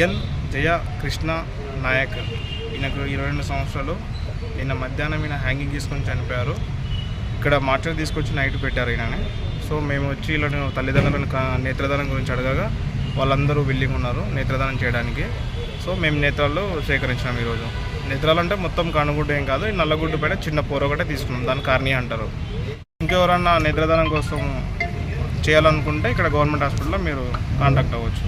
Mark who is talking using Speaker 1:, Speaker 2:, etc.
Speaker 1: ఎన్ జయ కృష్ణ నాయక్. ఈయనకు 22 సంవత్సరాలు. ఈయన మధ్యాహ్నం ఈయన హ్యాంగింగ్ తీసుకొని చనిపోయారు. ఇక్కడ మార్చర్ తీసుకొచ్చి నైట్ పెట్టారు ఈయనని. సో మేము వచ్చి వీళ్ళని తల్లిదండ్రులను నేత్రదానం గురించి అడగగా వాళ్ళందరూ విల్లింగ్ ఉన్నారు నేత్రదానం చేయడానికి. సో మేము నేత్రాలు సేకరించినాం ఈరోజు. నేత్రాలు అంటే మొత్తం కనుగుడ్డు ఏం కాదు, ఈ నల్లగుడ్డు పైన చిన్న పొర ఒకటే తీసుకున్నాం, దాన్ని కార్నియా అంటారు. ఇంకెవరన్నా నేత్రదానం కోసం చేయాలనుకుంటే ఇక్కడ గవర్నమెంట్ హాస్పిటల్లో మీరు కాంటాక్ట్ అవ్వచ్చు.